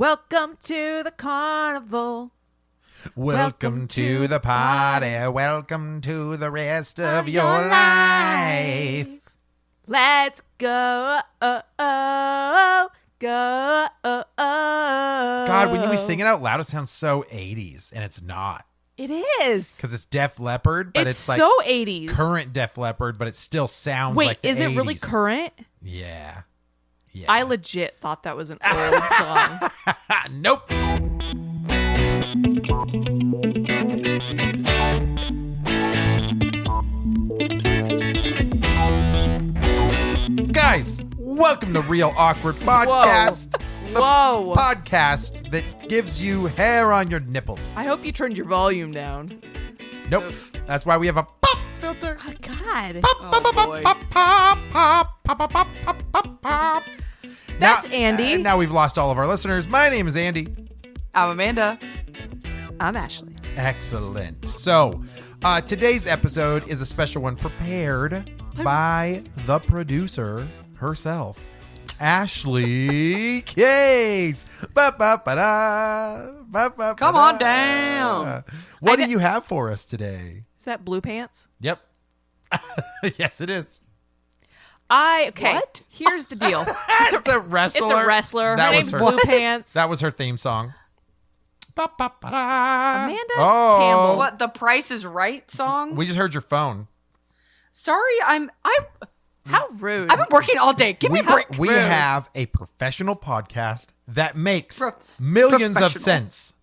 Welcome to the carnival. Welcome to the party. Welcome to the rest of your life. Let's go. Go. God, when you be singing out loud, it sounds so 80s, and it's not. It is. Because it's Def Leppard, but it's like so 80s. current Def Leppard, but it still sounds Wait, like the is 80s. it really current? Yeah. I legit thought that was an old song. Nope. Guys, welcome to Real Awkward Podcast. Whoa. The podcast that gives you hair on your nipples. I hope you turned your volume down. Nope. Oof. That's why we have a pop filter. Oh, God. Oh, boy. Pop. That's Andy. Now we've lost all of our listeners. My name is Andy. I'm Amanda. I'm Ashley. Excellent. So, today's episode is a special one prepared by the producer herself, Ashley Case. Come on down. What do you have for us today? Is that Blue Pants? Yep. Yes, it is. Okay. What? Here's the deal. It's a wrestler. It's a wrestler. That Her was name's her- Blue Pants. That was her theme song. Amanda Oh. Campbell. What, the Price is Right song? We just heard your phone. Sorry, I've How rude. been working all day. Give me a break. We Rude. have a professional podcast that makes Pro- millions of professional. cents.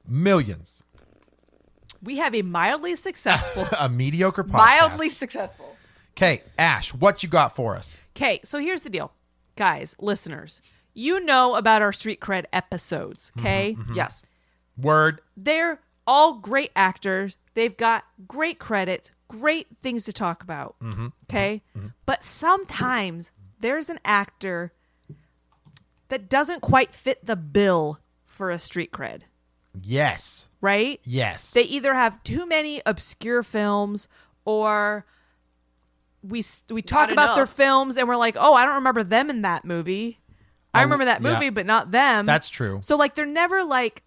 Millions. We have a mildly successful. A mediocre podcast. Mildly successful. Okay, Ash, what you got for us? Okay, so here's the deal. Guys, listeners, you know about our Street Cred episodes, okay? Yes. Word. They're all great actors. They've got great credits, great things to talk about, okay? But sometimes there's an actor that doesn't quite fit the bill for a Street Cred, Yes. right? Yes. They either have too many obscure films or we talk Not about their enough. films and we're like, oh, I don't remember them in that movie. I remember that yeah. movie, but not them. That's true. So like they're never like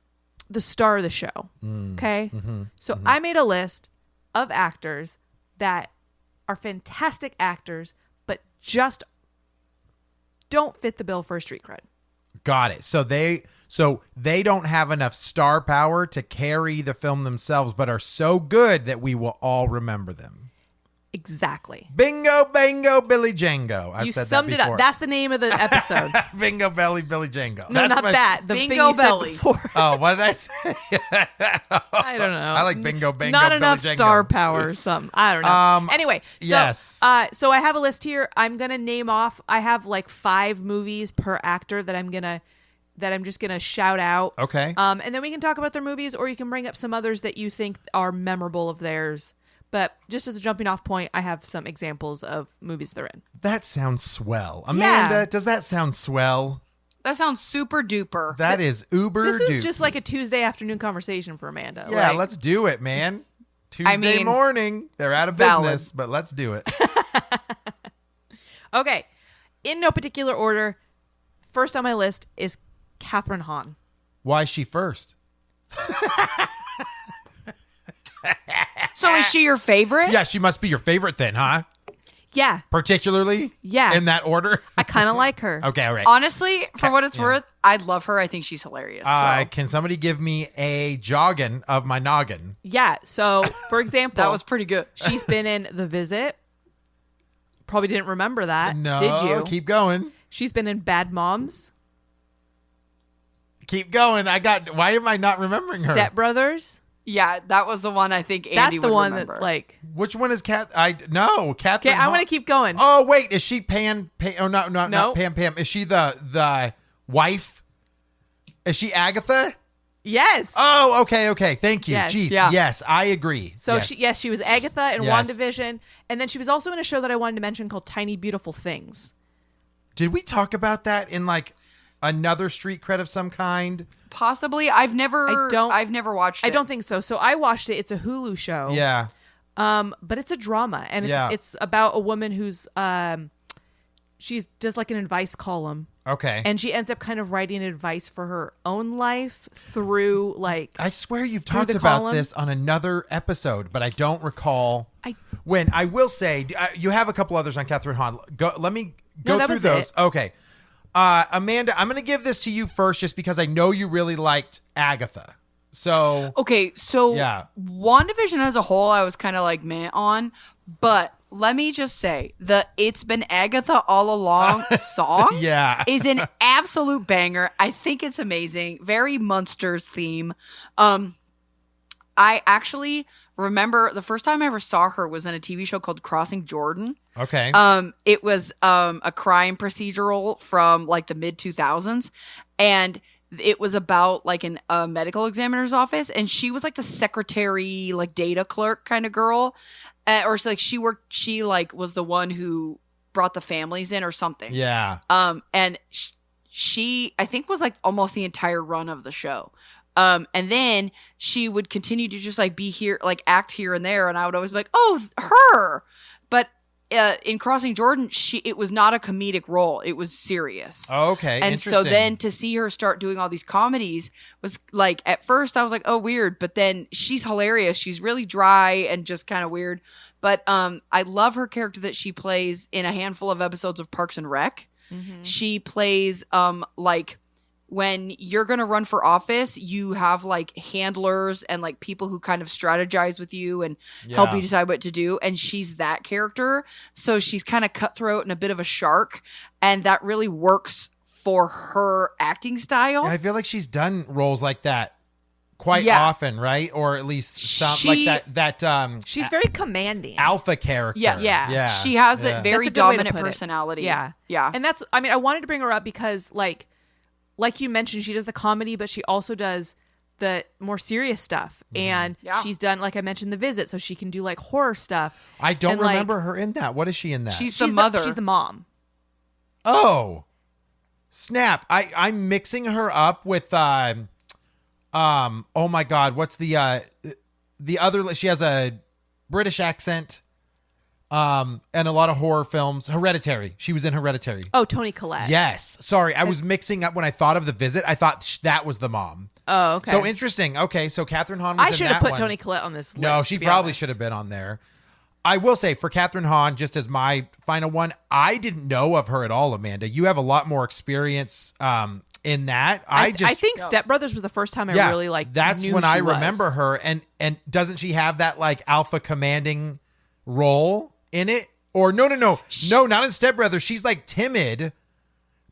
the star of the show. Okay. So I made a list of actors that are fantastic actors, but just don't fit the bill for a Street Cred. Got it. So they don't have enough star power to carry the film themselves, but are so good that we will all remember them. Exactly. Bingo, bango, Billy Django. I've You said summed that it before. up. That's the name of the episode. Bingo, belly, Billy Django. No, That's not my- that. The thing Bingo you said belly. before. Oh, what did I say? I don't know. I like bingo, bango, Not Billy enough Django. star power or something. I don't know. Anyway, so, yes. So I have a list here. I'm gonna name off. I have like 5 movies per actor that I'm just gonna shout out. Okay. And then we can talk about their movies, or you can bring up some others that you think are memorable of theirs. But just as a jumping off point, I have some examples of movies they're in. That sounds swell. Amanda, Yeah. does that sound swell? That sounds super duper. That is uber This is dupes. just like a Tuesday afternoon conversation for Amanda. Yeah, Like, let's do it, man. Tuesday mean, morning. They're out of valid. business, but let's do it. Okay. In no particular order, first on my list is Catherine Hahn. Why is she first? So is she your favorite? Yeah, she must be your favorite then, huh? Yeah, Particularly? Yeah. In that order? I kind of like her. Okay, all right. Honestly, for what it's yeah. worth, I love her. I think she's hilarious. So. Can somebody give me a jogging of my noggin? Yeah. So, for example, That was pretty good. she's been in The Visit. Probably didn't remember that. No, Did you? keep going. She's been in Bad Moms, Keep going. Why am I not remembering her? Step Brothers. Yeah, that was the one I think Andy That's the would one remember. that's like. Which one is Catherine? Okay, I'm gonna keep going. Oh wait, is she Pan? Oh no, No. not Pam. Is she the wife? Is she Agatha? Yes. Oh, okay. Thank you. Yes. Jeez, Yeah. yes, I agree. So yes. she was Agatha in Yes. WandaVision, and then she was also in a show that I wanted to mention called Tiny Beautiful Things. Did we talk about that in like another street cred of some kind? Possibly. I've never watched it. I don't think so. So I watched it. It's a Hulu show. Yeah. But it's a drama, and Yeah. it's about a woman who's she does like an advice column. Okay. And she ends up kind of writing advice for her own life through like. I swear you've through talked the about column. this on another episode, but I don't recall when. I will say you have a couple others on Catherine Hahn. Let me go that through was those. it. Okay. Amanda, I'm going to give this to you first just because I know you really liked Agatha. So Okay, so Yeah. WandaVision as a whole, I was kind of like meh on, but let me just say the "It's Been Agatha All Along" song Yeah. is an absolute banger. I think it's amazing. Very Munsters theme. I actually remember the first time I ever saw her was in a TV show called Crossing Jordan. okay. It was a crime procedural from like the mid 2000s, and it was about like a medical examiner's office, and she was like the secretary, like data clerk kind of girl, or she was the one who brought the families in or something. yeah. And she I think was like almost the entire run of the show. And then she would continue to just like be here, like act here and there, and I would always be like, oh, her. But in Crossing Jordan, it was not a comedic role; it was serious. Okay. And so then to see her start doing all these comedies was like, at first I was like, oh, weird. But then she's hilarious. She's really dry and just kind of weird. But I love her character that she plays in a handful of episodes of Parks and Rec. Mm-hmm. She plays like when you're going to run for office, you have like handlers and like people who kind of strategize with you and help Yeah. you decide what to do. And she's that character. So she's kind of cutthroat and a bit of a shark. And that really works for her acting style. I feel like she's done roles like that quite Yeah. often, right? Or at least some She- like that She's very commanding. alpha character. Yes. Yeah. She has Yeah. a very That's a good way to dominant put it. personality. Yeah. Yeah. And that's, I mean, I wanted to bring her up because like you mentioned, she does the comedy, but she also does the more serious stuff. Mm-hmm. And Yeah. she's done, like I mentioned, The Visit, so she can do like horror stuff. I don't And, like, remember her in that. What is she in that? She's the mother. She's the mom. Oh, snap! I'm mixing her up with oh my god, what's the other? She has a British accent, and a lot of horror films. Hereditary. She was in Hereditary. Oh, Toni Collette. Yes. Sorry, I was mixing up when I thought of The Visit. I thought that was the mom. Oh, okay. So interesting. Okay, so Catherine Hahn was I in should that have put one. Toni Collette on this list. No, she to be probably honest. should have been on there. I will say for Catherine Hahn, just as my final one, I didn't know of her at all, Amanda. You have a lot more experience in that. I think Step Brothers was the first time I really like. that's knew when she I was. remember her. And doesn't she have that like alpha commanding role in it? Or no, not in Step Brothers. She's like timid,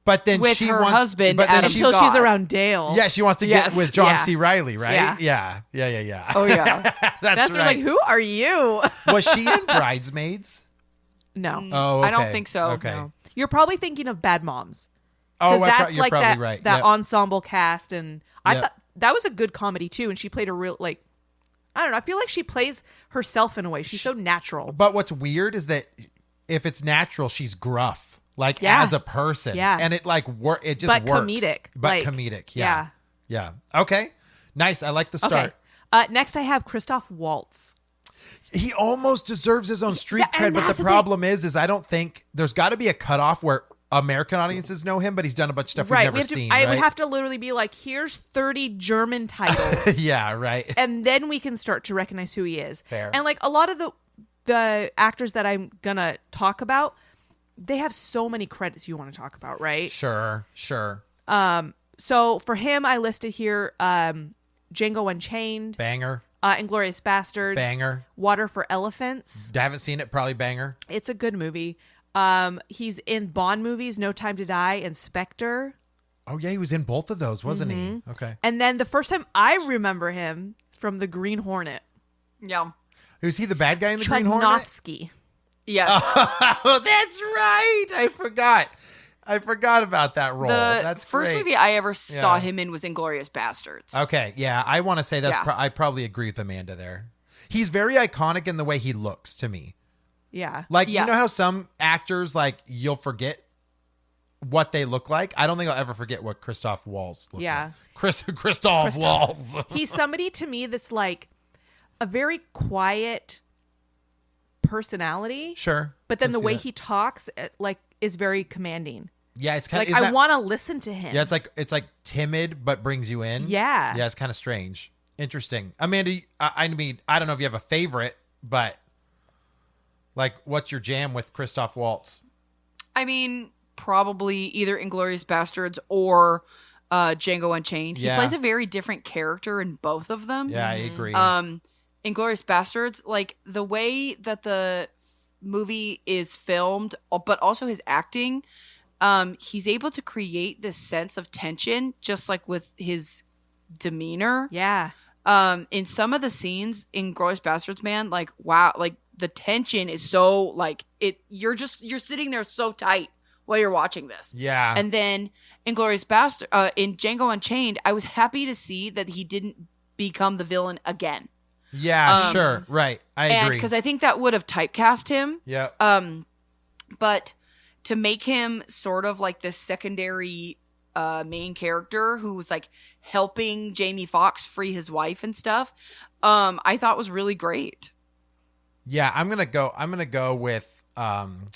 but then With she her wants, husband, but then Adam she, until she's God. around Dale. yeah, she wants to Yes, get with John yeah. C. Riley, right? Yeah. Yeah. Oh, yeah. That's That's right. like, who are you? Was she in Bridesmaids? No, Oh, I don't okay. think so. Okay. no. You're probably thinking of Bad Moms. Oh, That's you're like probably that right. that Yep. ensemble cast, and I Yep. thought that was a good comedy too. And she played a real like, I don't know. I feel like she plays herself in a way. She's so natural. But what's weird is that if it's natural, she's gruff, like Yeah. as a person. Yeah. And it like it just But works. comedic, But like, comedic. Yeah. Yeah. Okay. Nice. I like the start. Okay. Next, I have Christoph Waltz. He almost deserves his own street Yeah, and cred, but that's the the problem is I don't think there's got to be a cutoff where American audiences know him, but he's done a bunch of stuff we've never we have to, seen. I would right? have to literally be like, here's 30 German titles. Yeah. Right. And then we can start to recognize who he is. Fair. And like a lot of the actors that I'm gonna talk about, they have so many credits you want to talk about, right? Sure. So for him, I listed here Django Unchained, Banger. Inglourious Bastards, Banger. Water for Elephants. I haven't seen it. Probably banger. It's a good movie. He's in Bond movies, No Time to Die, and Spectre. Oh yeah, he was in both of those, wasn't Mm-hmm. he? Okay. And then the first time I remember him from The Green Hornet, Yeah. Was he the bad guy in the Green Hornet? Tchaikovsky. Yes. Oh, that's right. I forgot about that role. The That's first great. movie I ever saw Yeah. him in was Inglourious Bastards. Okay, yeah, I want to say that's. Yeah. I probably agree with Amanda there. He's very iconic in the way he looks to me. Yeah. Like Yes. you know how some actors like you'll forget what they look like. I don't think I'll ever forget what Christoph Waltz looked Yeah. like. Christoph Waltz. He's somebody to me that's like a very quiet personality, Sure, but then Can the see way that. he talks, like is very commanding. Yeah, it's kind Like of I want to listen to him. Yeah, it's like timid but brings you in. Yeah. Yeah, it's kind of strange. Interesting. Amanda, I mean, I don't know if you have a favorite, but like what's your jam with Christoph Waltz? I mean, probably either Inglourious Bastards or Django Unchained. He Yeah. plays a very different character in both of them. Yeah, I agree. Inglourious Bastards, like the way that the movie is filmed, but also his acting, he's able to create this sense of tension just like with his demeanor. Yeah. In some of the scenes in Inglourious Bastards, man, like wow, like the tension is so like you're sitting there so tight while you're watching this. yeah. And then in Django Unchained, I was happy to see that he didn't become the villain again. Yeah, sure. Right. I agree. Because I think that would have typecast him. Yeah. But to make him sort of like this secondary main character who was like helping Jamie Foxx free his wife and stuff, I thought was really great. Yeah, I'm gonna go with Django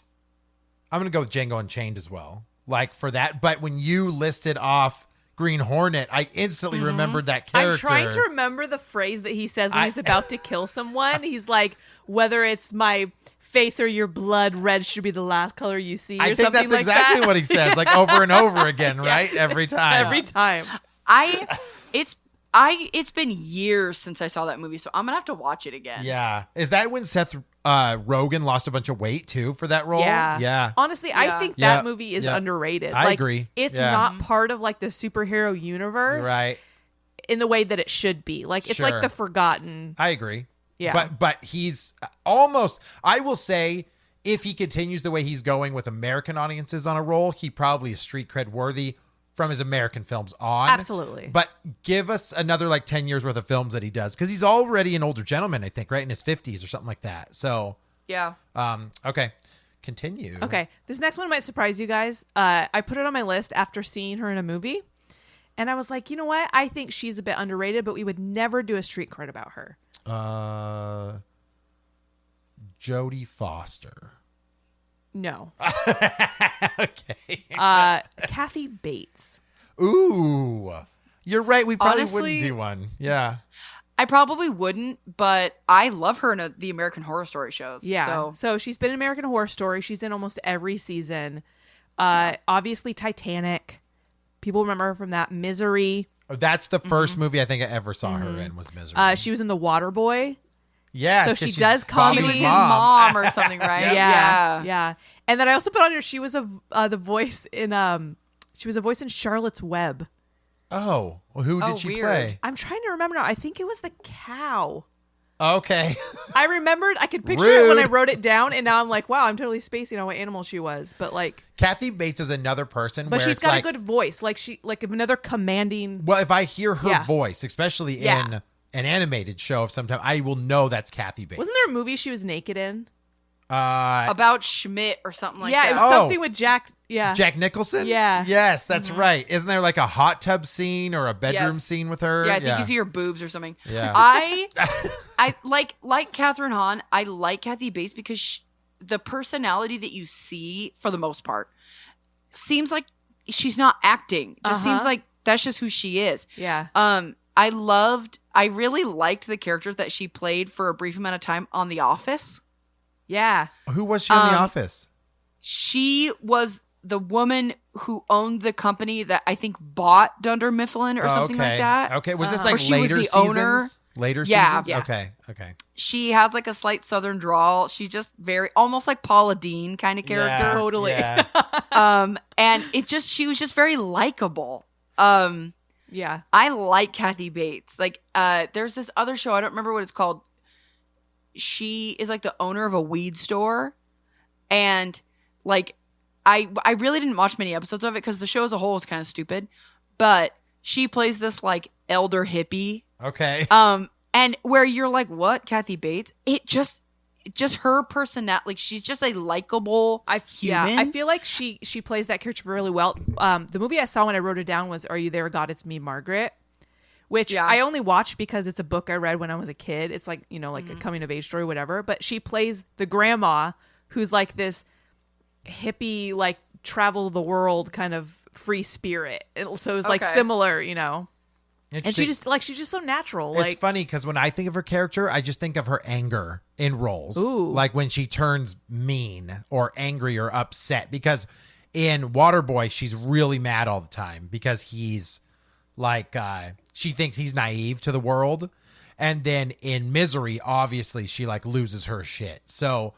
Unchained as well. Like for that, but when you listed off Green Hornet, I instantly remembered that character. I'm trying to remember the phrase that he says when he's about to kill someone. He's like, whether it's my face or your blood, red should be the last color you see. Or I think something that's like exactly that. what he says, like over and over again, right? Every time. Every time. It's been years since I saw that movie, so I'm gonna have to watch it again. Yeah. Is that when Seth Rogen lost a bunch of weight too for that role? Yeah. Yeah. Honestly, I Yeah. think Yeah. that movie is Yeah. underrated. I Like, agree. It's Yeah. not part of like the superhero universe Right. in the way that it should be. Like it's Sure. like the forgotten. I agree. Yeah. But he's almost, I will say, if he continues the way he's going with American audiences on a roll, he probably is street cred worthy from his American films on. Absolutely. But give us another like 10 years worth of films that he does, because he's already an older gentleman, I think, right? In his 50s or something like that. So, Yeah. okay. Continue. Okay, this next one might surprise you guys. I put it on my list after seeing her in a movie, and I was like, you know what? I think she's a bit underrated, but we would never do a street cred about her. Jodie Foster. No, Okay. Kathy Bates. Ooh. You're right. We probably Honestly- wouldn't do one. Yeah. I probably wouldn't, but I love her in the American Horror Story shows. Yeah, so she's been in American Horror Story. She's in almost every season. Obviously, Titanic. People remember her from that. Misery. That's the first movie I think I ever saw her in was Misery. She was in The Waterboy. Yeah. So 'cause she she's does she comedy. was Bobby's his mom or something, right? Yeah. And then I also put on here she was the voice in she was a voice in Charlotte's Web. Oh, well, who did Oh, she weird. play? I'm trying to remember now. I think it was the cow. Okay. I remembered. I could picture it when I Rude. wrote it down, and now I'm like, wow, I'm totally spacing on what animal she was. But like, Kathy Bates is another person but where she's it's got like, a good voice. Like another commanding. well, if I hear her Yeah. voice, especially Yeah. in an animated show of some time, I will know that's Kathy Bates. Wasn't there a movie she was naked in? About Schmidt or something like yeah, that. it was Oh. something with Jack. Yeah, Jack Nicholson? Yeah. Yes, that's right. Isn't there like a hot tub scene or a bedroom Yes. scene with her? Yeah, I think you see her boobs or something. Yeah. I like Catherine Hahn. I like Kathy Bates because the personality that you see, for the most part, seems like she's not acting. It just seems like that's just who she is. yeah. I really liked the character that she played for a brief amount of time on The Office. Yeah. Who was she in The Office? She was the woman who owned the company that I think bought Dunder Mifflin or something okay. like that. Okay. Was this Or like she was later the seasons? owner. Later Yeah. seasons? Yeah. Okay. She has like a slight southern drawl. She just almost like Paula Dean kind of character. Yeah, Totally. yeah. And she was just very likable. Yeah. I like Kathy Bates. Like, there's this other show, I don't remember what it's called. She is like the owner of a weed store. And like, I really didn't watch many episodes of it because the show as a whole is kind of stupid. But she plays this like elder hippie. Okay. And where you're like, what, Kathy Bates? It just her personality, like she's just a likable human. I feel like she plays that character really well. The movie I saw when I wrote it down was "Are You There, God? It's Me, Margaret," which Yeah. I only watched because it's a book I read when I was a kid. It's like like a coming of age story, whatever. But she plays the grandma who's like this hippie, like travel the world kind of free spirit. So it's like Okay. similar, you know. And she Interesting. she's just so natural. It's Like, funny because when I think of her character, I just think of her anger in roles. Ooh. Like when she turns mean or angry or upset. Because in Waterboy, she's really mad all the time because he's like, she thinks he's naive to the world. And then in Misery, obviously, she like loses her shit. So,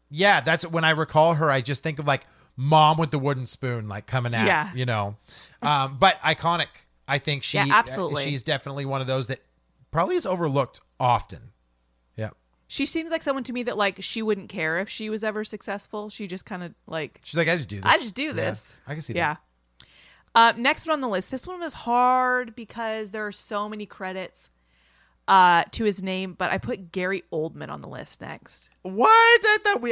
yeah, that's when I recall her. I just think of like mom with the wooden spoon, like coming at, Yeah. you know, but iconic. I think Yeah, absolutely. she's definitely one of those that probably is overlooked often. Yeah. she seems like someone to me that like she wouldn't care if she was ever successful. She just kind of like, She's like, I just do this. I just do Yeah, this. I can see Yeah. that. Next one on the list. This one was hard because there are so many credits to his name, but I put Gary Oldman on the list next. What?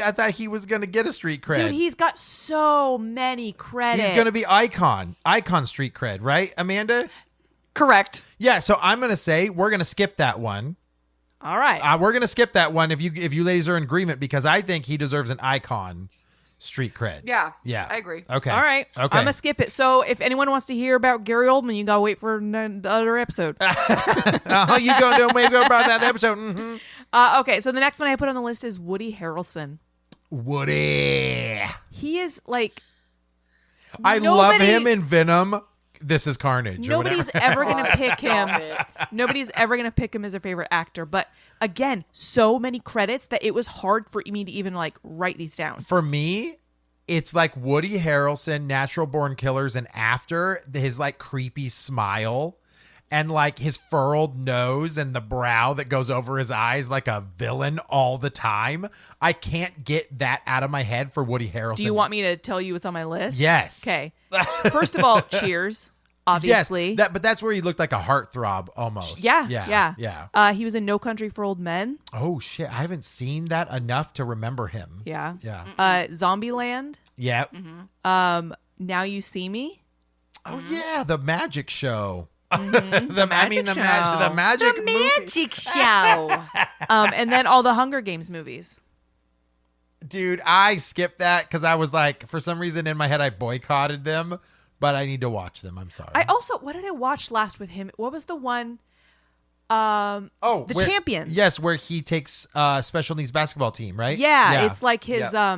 I thought he was gonna get a street cred. Dude, he's got so many credits. He's gonna be icon street cred, right, Amanda? Correct. Yeah. So I'm gonna say we're gonna skip that one. All right. We're gonna skip that one if you ladies are in agreement because I think he deserves an icon street cred. Yeah. Yeah. I agree. Okay. All right. Okay. I'm going to skip it. So if anyone wants to hear about Gary Oldman, you got to wait for the other episode. You gonna do maybe about that episode? Mm-hmm. Okay. So the next one I put on the list is Woody Harrelson. Woody. He is like, I love him in Venom. This is Carnage. or nobody's whatever. ever going to pick him. Stop it. Nobody's ever going to pick him as their favorite actor. But again, so many credits that it was hard for me to even like write these down. For me, it's like Woody Harrelson, Natural Born Killers, and after his like creepy smile and like his furrowed nose and the brow that goes over his eyes like a villain all the time. I can't get that out of my head for Woody Harrelson. Do you want me to tell you what's on my list? Yes. Okay. First of all, Cheers, obviously. Yes, but that's where he looked like a heartthrob almost. Yeah. Yeah. He was in No Country for Old Men. Oh shit, I haven't seen that enough to remember him. Yeah. Yeah. Zombieland. Yeah. Now You See Me. Oh yeah, the magic show. The magic show. The magic movie. Magic show. And then all the Hunger Games movies. Dude, I skipped that because I was like, for some reason in my head, I boycotted them, but I need to watch them. I'm sorry. I also, what did I watch last with him? What was the one? The where- Champions. Yes, where he takes special needs basketball team, right? Yeah, it's like his Yeah.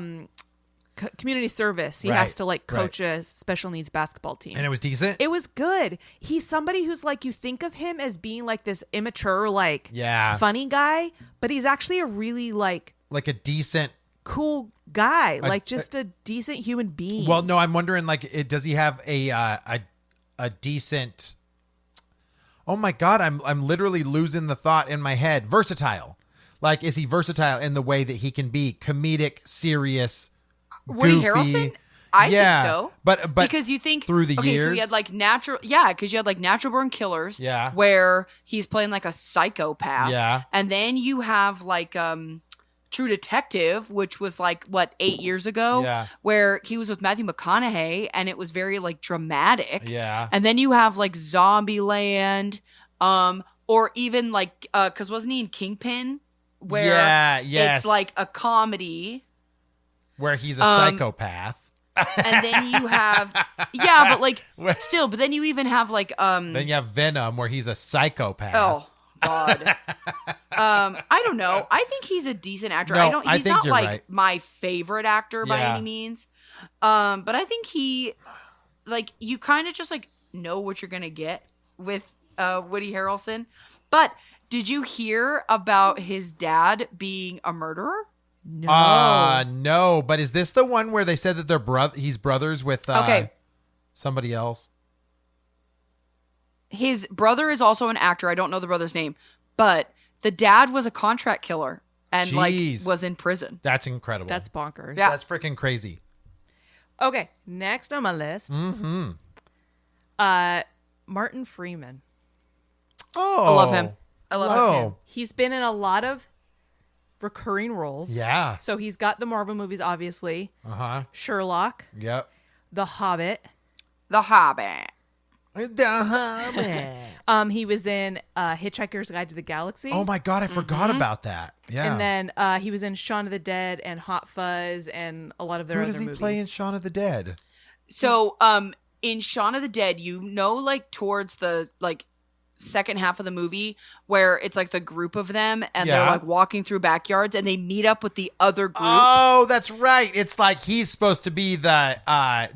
Community service. He Right, has to like right. coach a special needs basketball team. And it was decent. It was good. He's somebody who's like, you think of him as being like this immature, like Yeah. funny guy, but he's actually a really like Like a decent. cool guy, Like, like just a decent human being. Well, no, I'm wondering, like, does he have a decent? Oh my God, I'm literally losing the thought in my head. Versatile, like, is he versatile in the way that he can be comedic, serious, Woody goofy? Harrelson? I Yeah, think so. but because you think through the okay, so years, he had like because you had like Natural Born Killers, Yeah. where he's playing like a psychopath, Yeah. and then you have like True Detective, which was like what 8 years ago, Yeah. where he was with Matthew McConaughey, and it was very like dramatic, Yeah. and then you have like Zombieland, or even like because wasn't he in Kingpin, where Yeah, yes. it's like a comedy. where he's a psychopath. And then you have but like Where- still, but then you even have like Then you have Venom, where he's a psychopath. oh god. I don't know. I think he's a decent actor. No, I he's think not you're like right. my favorite actor by Yeah. any means. But I think he like you kind of just like know what you're gonna get with Woody Harrelson. But did you hear about his dad being a murderer? no. No, but is this the one where they said that they're he's brothers with Okay. somebody else? His brother is also an actor. I don't know the brother's name, but the dad was a contract killer and like Jeez. was in prison. That's incredible. That's bonkers. Yeah. That's freaking crazy. Okay, next on my list, Mm-hmm. Martin Freeman. Oh, I love him. I love him. He's been in a lot of recurring roles. Yeah. So he's got the Marvel movies, obviously, Uh-huh. Sherlock, Yep. The Hobbit. The Hobbit. He was in Hitchhiker's Guide to the Galaxy. Oh my God, I forgot about that. Yeah. And then he was in Shaun of the Dead and Hot Fuzz and a lot of their Who other does he movies. play in Shaun of the Dead? So, in Shaun of the Dead, like towards the like second half of the movie where it's like the group of them and they're Yeah. like walking through backyards and they meet up with the other group. Oh, that's right. It's like he's supposed to be the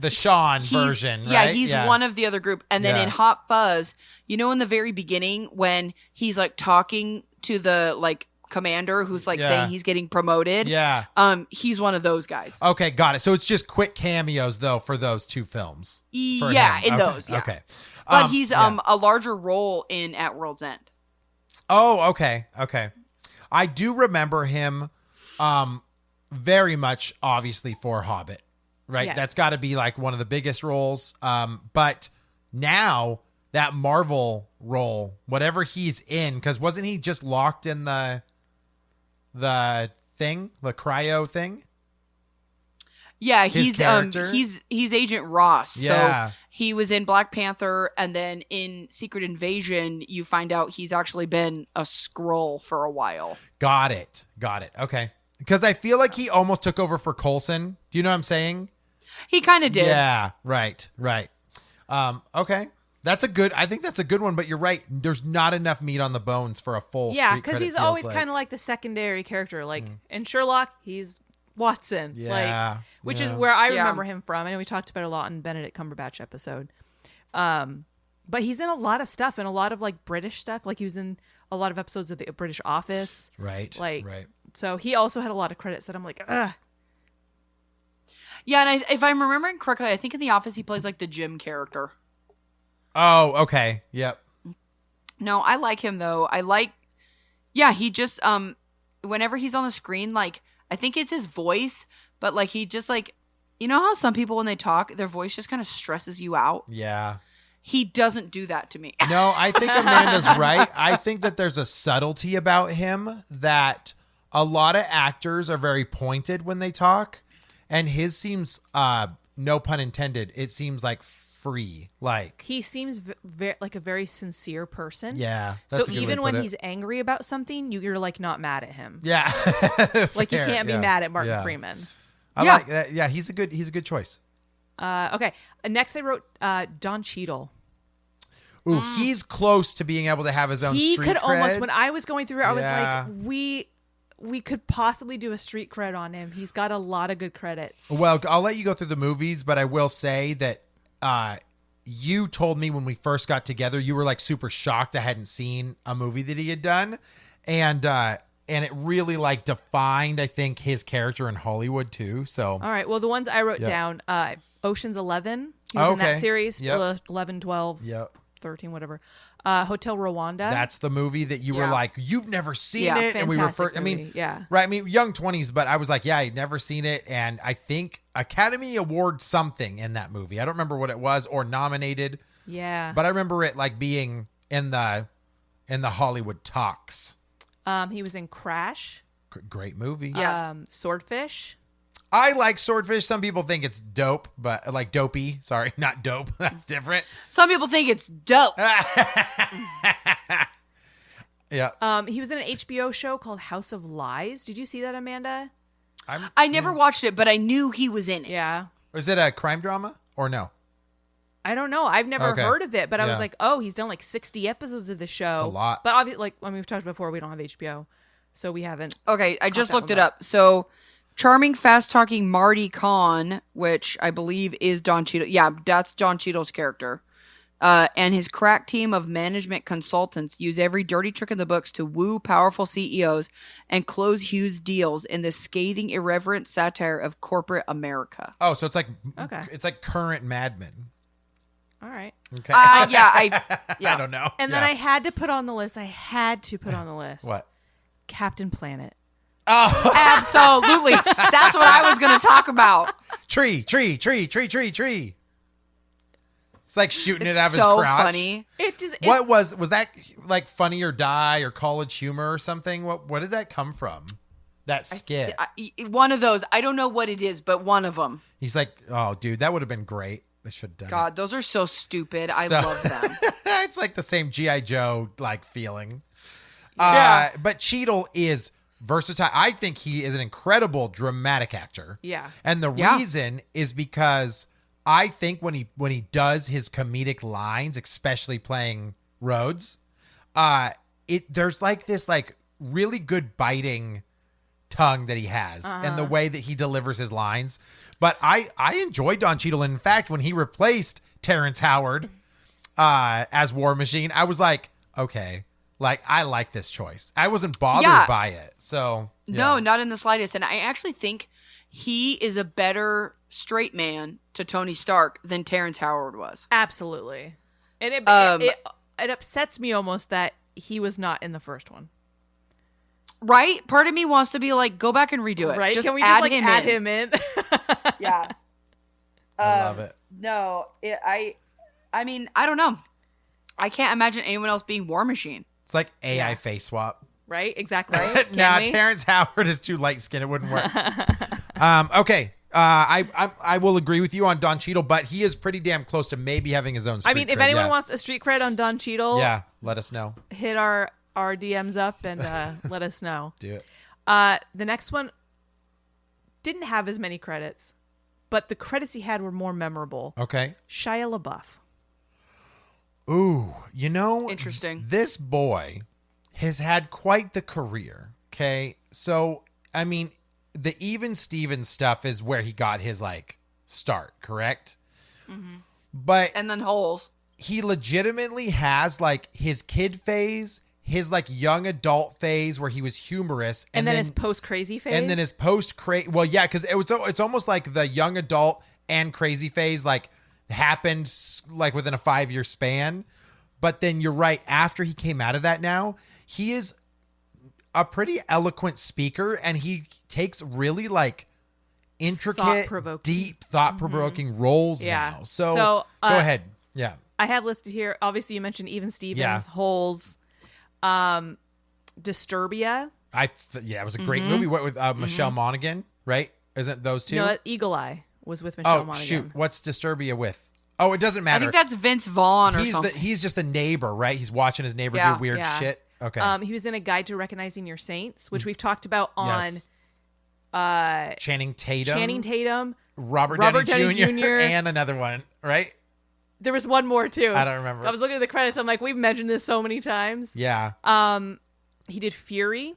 Sean He's- version, right? Yeah, he's one of the other group. And then Yeah. in Hot Fuzz, in the very beginning when he's like talking to the like commander who's like Yeah. saying he's getting promoted. Yeah. He's one of those guys. Okay, got it. So it's just quick cameos though for those two films. for Yeah, him. in Okay, those. Yeah. Okay. But he's yeah. a larger role in At World's End. Oh, okay. Okay. I do remember him very much obviously for Hobbit. Right? Yes. That's got to be like one of the biggest roles. But now that Marvel role, whatever he's in, cuz wasn't he just locked in the thing, the cryo thing? Yeah, His character? he's Agent Ross. Yeah. So he was in Black Panther, and then in Secret Invasion, you find out he's actually been a Skrull for a while. Got it. Okay. Because I feel like he almost took over for Coulson. Do you know what I'm saying? He kind of did. Yeah. Right. Okay. I think that's a good one, but you're right. There's not enough meat on the bones for a full. Yeah, street because credit, he's feels always like. kind of like the secondary character. Like in Sherlock, he's Watson. Yeah, Which is yeah. where I Yeah. remember him from. I know we talked about it a lot in Benedict Cumberbatch episode. But he's in a lot of stuff and a lot of like British stuff. Like he was in a lot of episodes of the British Office. Right. Like, right. so he also had a lot of credits that I'm like, ugh. Yeah, and if I'm remembering correctly, I think in The Office he plays like the Jim character. Oh, okay. Yep. No, I like him though. He just whenever he's on the screen, like I think it's his voice, but like he just like how some people when they talk, their voice just kind of stresses you out. Yeah. He doesn't do that to me. No, I think Amanda's right. I think that there's a subtlety about him that a lot of actors are very pointed when they talk, and his seems, no pun intended, it seems like free. Like, He seems like a very sincere person. yeah. So that's a good way even to when put it. he's angry about something, you're like not mad at him. Yeah. Like you Fair, can't be yeah, mad at Martin yeah. Freeman. I Yeah. like that. Yeah, he's a good choice. Okay. Next, I wrote Don Cheadle. Ooh, he's close to being able to have his own He street could almost. cred. When I was going through it, I was Yeah. like, we could possibly do a street cred on him. He's got a lot of good credits. Well, I'll let you go through the movies, but I will say that you told me when we first got together, you were like super shocked I hadn't seen a movie that he had done. And it really like defined, I think, his character in Hollywood too. So All right. Well, the ones I wrote Yep. down, Ocean's 11. He was in that Okay. series. Yep. 11, 12, yep. 13, whatever. Hotel Rwanda. That's the movie that you were Yeah. like, you've never seen Yeah, it. And we fantastic refer, I mean, movie, yeah. right. I mean, young 20s, but I was like, yeah, I'd never seen it. And I think Academy Award something in that movie. I don't remember what it was or nominated, Yeah. but I remember it like being in the Hollywood talks. He was in Crash. Great movie. Yes. Swordfish. I like Swordfish. Some people think it's dope, but like dopey. Sorry, not dope. That's different. Some people think it's dope. Yeah. He was in an HBO show called House of Lies. Did you see that, Amanda? I never watched it, but I knew he was in it. Yeah. Is it a crime drama or no? I don't know. I've never Okay. heard of it, but I was Yeah. like, oh, he's done like 60 episodes of the show. That's a lot. But obviously, we've talked before, we don't have HBO, so we haven't. Okay, I just that looked one it up. So, charming, fast-talking Marty Kahn, which I believe is Don Cheadle. Yeah, that's Don Cheadle's character. And his crack team of management consultants use every dirty trick in the books to woo powerful CEOs and close huge deals in this scathing, irreverent satire of corporate America. Oh, so it's like Okay. It's like current Mad Men. All right. Okay. Yeah, I don't know. And then Yeah. I had to put on the list. What? Captain Planet. Oh, absolutely. That's what I was going to talk about. tree. It's like shooting it out of his So crotch. funny. What was that like Funny or Die or College Humor or something? What did that come from? That skit. One of those. I don't know what it is, but one of them. He's like, oh, dude, that would have been great. They should have done God, those are so stupid. I So- love them. It's like the same G.I. Joe like feeling. Yeah. But Cheadle is versatile. I think he is an incredible dramatic actor. Yeah. And the Yeah. reason is because I think when he does his comedic lines, especially playing Rhodes, there's like this like really good biting tongue that he has and the way that he delivers his lines. But I enjoyed Don Cheadle. And in fact, when he replaced Terrence Howard as War Machine, I was like, okay, like I like this choice. I wasn't bothered Yeah. by it. So No, yeah. not in the slightest. And I actually think he is a better straight man to Tony Stark than Terrence Howard was. Absolutely. And it upsets me almost that he was not in the first one. Right? Part of me wants to be like, go back and redo it. Right? Just Can we add just like him add in. him in? Yeah. I love it. No, I mean, I don't know. I can't imagine anyone else being War Machine. It's like AI Yeah. face swap. Right? Exactly. Now Can we? Terrence Howard is too light skinned. It wouldn't work. Okay. I will agree with you on Don Cheadle, but he is pretty damn close to maybe having his own street I mean, if cred, anyone yeah. wants a street cred on Don Cheadle, Yeah, let us know. hit our DMs up and let us know. Do it. The next one didn't have as many credits, but the credits he had were more memorable. Okay. Shia LaBeouf. Ooh, you know, Interesting. This boy has had quite the career. Okay. So, I mean, the Even Stevens stuff is where he got his like start, correct? But And then Holes. he legitimately has like his kid phase, his like young adult phase where he was humorous, And then his post crazy phase. and then his post crazy. Well, yeah, because it's almost like the young adult and crazy phase like happened like within a 5-year span. But then you're right. After he came out of that, now he is a pretty eloquent speaker, and he takes really like intricate, Thought-provoking. deep, thought-provoking roles Yeah. now. So So, go ahead. Yeah. I have listed here. Obviously, you mentioned Even Stevens, Yeah. Holes, Disturbia. It was a great movie. What with Michelle Monaghan, right? Isn't those two? No, Eagle Eye was with Michelle Oh Monaghan. shoot! What's Disturbia with? Oh, it doesn't I matter. think that's Vince Vaughn or something. He's just a neighbor, right? He's watching his neighbor Yeah. do weird Yeah. shit. Okay. He was in A Guide to Recognizing Your Saints, which we've talked about on Yes. Channing Tatum, Channing Tatum. Robert Robert Downey Downey Jr., Jr. and another one, right? There was one more too. I don't remember. I was looking at the credits. I'm like, we've mentioned this so many times. Yeah. He did Fury,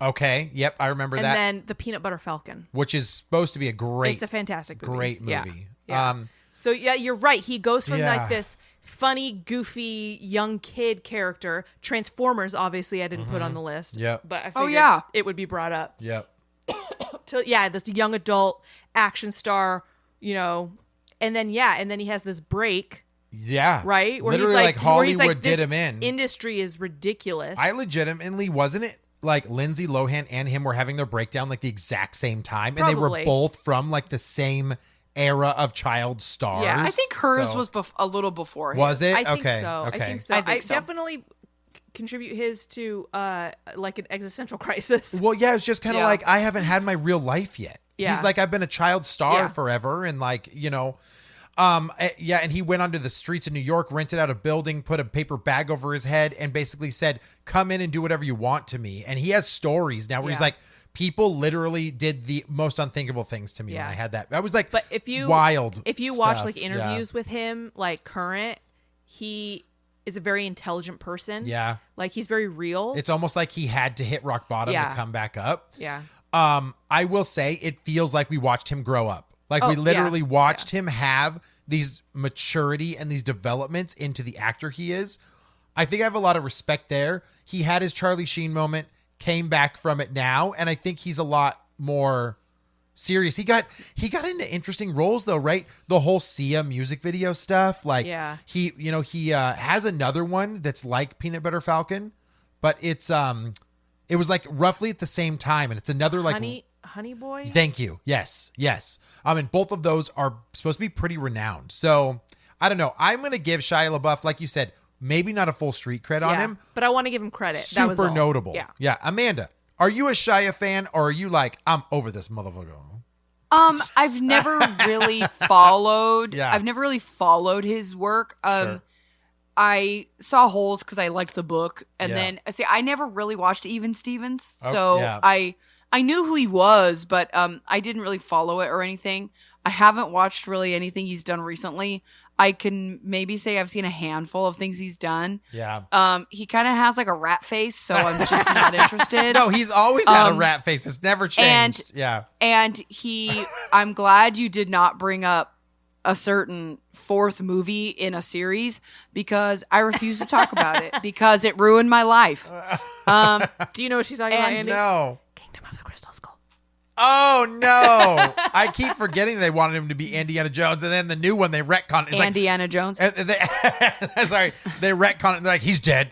Okay. Yep, I remember and that. then The Peanut Butter Falcon. Which is supposed to be a great, It's a fantastic movie. great Yeah. movie. Yeah. So yeah, you're right. He goes from Yeah. like this funny, goofy young kid character. Transformers, obviously, I didn't put on the list. Yep. But I Oh, figured yeah. it would be brought up. Yep. To this young adult action star, and then he has this break, Yeah. right? Literally, like Hollywood did him in. Industry is ridiculous. I legitimately wasn't it like Lindsay Lohan and him were having their breakdown like the exact same time, and they Probably. were both from like the same era of child stars. Yeah, I think hers So- was a little before his. Was it? I think okay. so. Okay. I think so. I think so. definitely contribute his to like an existential crisis. Well, yeah, it's just kind of Yeah. like I haven't had my real life yet. Yeah. He's like I've been a child star Yeah. forever, and like and he went onto the streets of New York, rented out a building, put a paper bag over his head, and basically said, "Come in and do whatever you want to me." And he has stories now where he's Yeah. like, "People literally did the most unthinkable things to me." Yeah. And I had that. I was like, But if you wild. if you watch stuff. like interviews with him, like current, he is a very intelligent person. Yeah. Like he's very real. It's almost like he had to hit rock bottom Yeah. to come back up. yeah. I will say it feels like we watched him grow up. Like Oh, we literally yeah. watched him have these maturity and these developments into the actor he is. I think I have a lot of respect there. He had his Charlie Sheen moment, came back from it now, and I think he's a lot more serious. He got into interesting roles though, right? The whole Sia music video stuff. Like Yeah. he has another one that's like Peanut Butter Falcon, but it's it was like roughly at the same time, and it's another like Honey Boy. Thank you. Yes. And both of those are supposed to be pretty renowned. So I don't know. I'm going to give Shia LaBeouf, like you said, maybe not a full street cred on Yeah. him. But I want to give him credit. That was Super all. notable. Yeah. Amanda, are you a Shia fan, or are you like, I'm over this motherfucker? I've never really followed. Yeah. I've never really followed his work. Sure. I saw Holes because I liked the book, and Yeah. then see, I never really watched Even Stevens, Oh, so yeah. I knew who he was, but I didn't really follow it or anything. I haven't watched really anything he's done recently. I can maybe say I've seen a handful of things he's done. Yeah. He kind of has like a rat face, so I'm just not interested. No, he's always had a rat face. It's never changed. Yeah. And I'm glad you did not bring up a certain fourth movie in a series because I refuse to talk about it because it ruined my life. Do you know what she's talking about, Andy? No. Kingdom of the Crystal Skull. Oh no! I keep forgetting they wanted him to be Indiana Jones, and then the new one they retcon. It's Indiana Jones. Sorry, they retcon it. They're like, he's dead.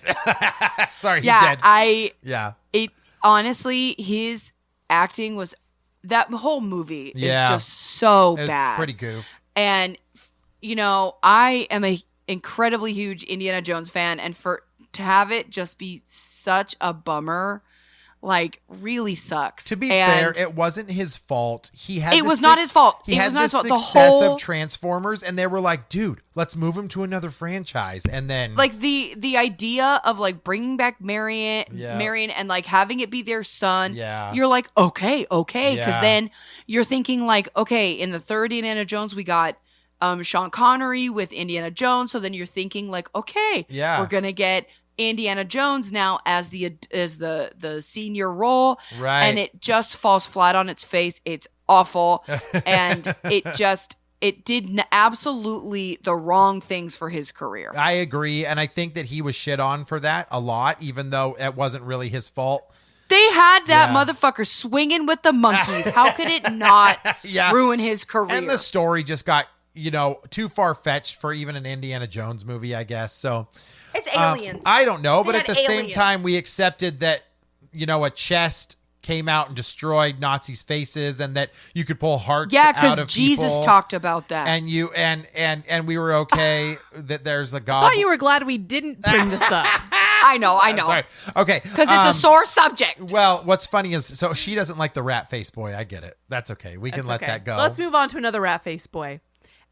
Sorry, he's Yeah, dead. Yeah. It honestly, his acting was that whole movie Yeah. is just so It was bad. pretty goof. And I am a incredibly huge Indiana Jones fan, and to have it just be such a bummer, like, really sucks. To be And fair, it wasn't his fault. It was not his fault. He It had was not the his fault. The success whole- of Transformers, and they were like, "Dude, let's move him to another franchise." And then, like the idea of like bringing back Marion and like having it be their son. Yeah. You're like, okay, because Yeah. then you're thinking like, okay, in the third Indiana Jones we got Sean Connery with Indiana Jones, so then you're thinking like, okay, Yeah. we're gonna get Indiana Jones now as the senior role, Right. and it just falls flat on its face. It's awful, and it did absolutely the wrong things for his career. I agree, and I think that he was shit on for that a lot, even though it wasn't really his fault. They had that Yeah. motherfucker swinging with the monkeys. How could it not Yeah. ruin his career? And the story just got, too far fetched for even an Indiana Jones movie, I guess. So it's aliens. I don't know, but They at the had same aliens. time, we accepted that, a chest came out and destroyed Nazis' faces, and that you could pull hearts yeah, out because of Jesus people. talked about that. And you and we were okay that there's a God. I thought you were glad we didn't bring this up. I know. Sorry. Okay. Because it's a sore subject. Well, what's funny is, so she doesn't like the rat face boy. I get it. That's okay. We can That's let okay. that go. Let's move on to another rat face boy.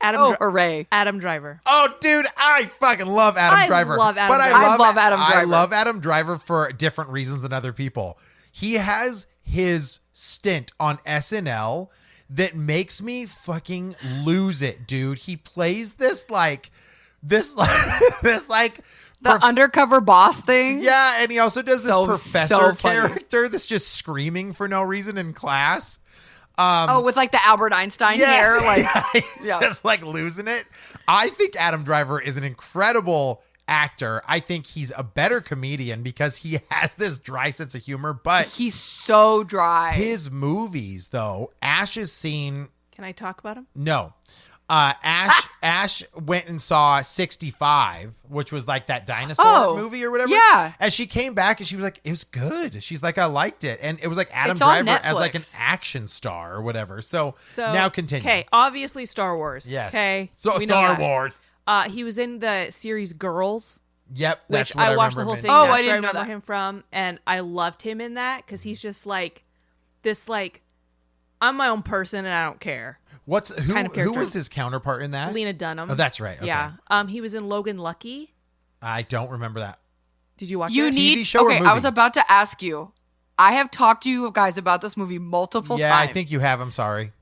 Hooray. Adam Driver. Oh, dude, I fucking love Adam I Driver. love Adam but Driver. I love Adam I Driver. love Adam Driver for different reasons than other people. He has his stint on SNL that makes me fucking lose it, dude. He plays this The undercover boss thing. yeah, and he also does this So professor funny. character that's just screaming for no reason in class. With like the Albert Einstein hair. Like, he's yeah. just like losing it. I think Adam Driver is an incredible actor. I think he's a better comedian because he has this dry sense of humor, but he's so dry. his movies, though, Ash's scene, Can I talk about him? no. Ash went and saw 65, which was like that dinosaur Oh, movie or whatever. yeah. And she came back and she was like, it was good. She's like, I liked it. And it was like Adam It's on Driver as like an Netflix. action star or whatever. So, So now continue. Okay, obviously Star Wars. Yes. Okay. So we know Star that. Wars. He was in the series Girls, Yep. That's which what I watched the remember whole him thing. in. Oh, That's I where didn't know remember that. him from, and I loved him in that because he's just like this, like, I'm my own person and I don't care. Who kind of who character. was his counterpart in that? Lena Dunham. Oh, that's right. Okay. Yeah. He was in Logan Lucky. I don't remember that. Did you watch You it? need. show or Okay, I movie? was about to ask you. I have talked to you guys about this movie multiple Yeah, times. I think you have. I'm sorry.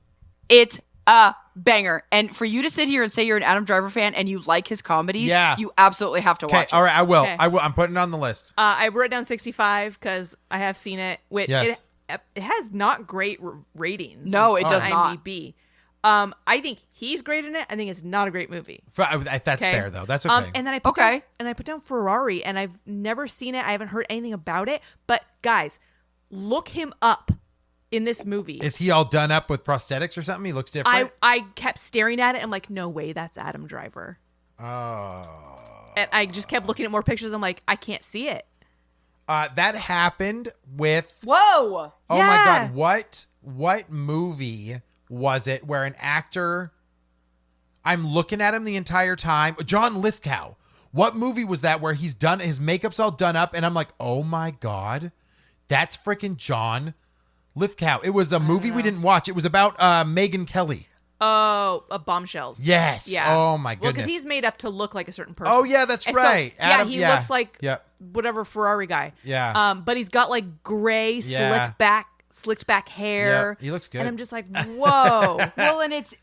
It's a banger. And for you to sit here and say you're an Adam Driver fan and you like his comedies, Yeah. you absolutely have to Okay. watch it. All right. I will. Okay. I will. I'm putting it on the list. I wrote down 65 because I have seen it, which Yes. it has not great ratings. No, it on does not. IMDb. I think he's great in it. I think it's not a great movie. That's Okay. fair though. That's okay. And then I put Okay. down Ferrari, and I've never seen it. I haven't heard anything about it. But guys, look him up in this movie. Is he all done up with prosthetics or something? He looks different. I kept staring at it. I'm like, no way, that's Adam Driver. Oh. And I just kept looking at more pictures. I'm like, I can't see it. That happened with. Whoa. Oh Yeah. my God! What movie was it where an actor? I'm looking at him the entire time. John Lithgow. What movie was that where he's done his makeup's all done up and I'm like, oh my God, that's freaking John Lithgow. It was a movie we didn't watch. It was about Megyn Kelly. Oh, bombshells. Yes. Yeah. Oh my Well, goodness. because he's made up to look like a certain person. Oh yeah, that's And so, right. yeah, he looks like Yep. whatever Ferrari guy. Yeah. But he's got like gray, Yeah. slicked back hair. Yep, he looks good. And I'm just like, whoa. Well, and it's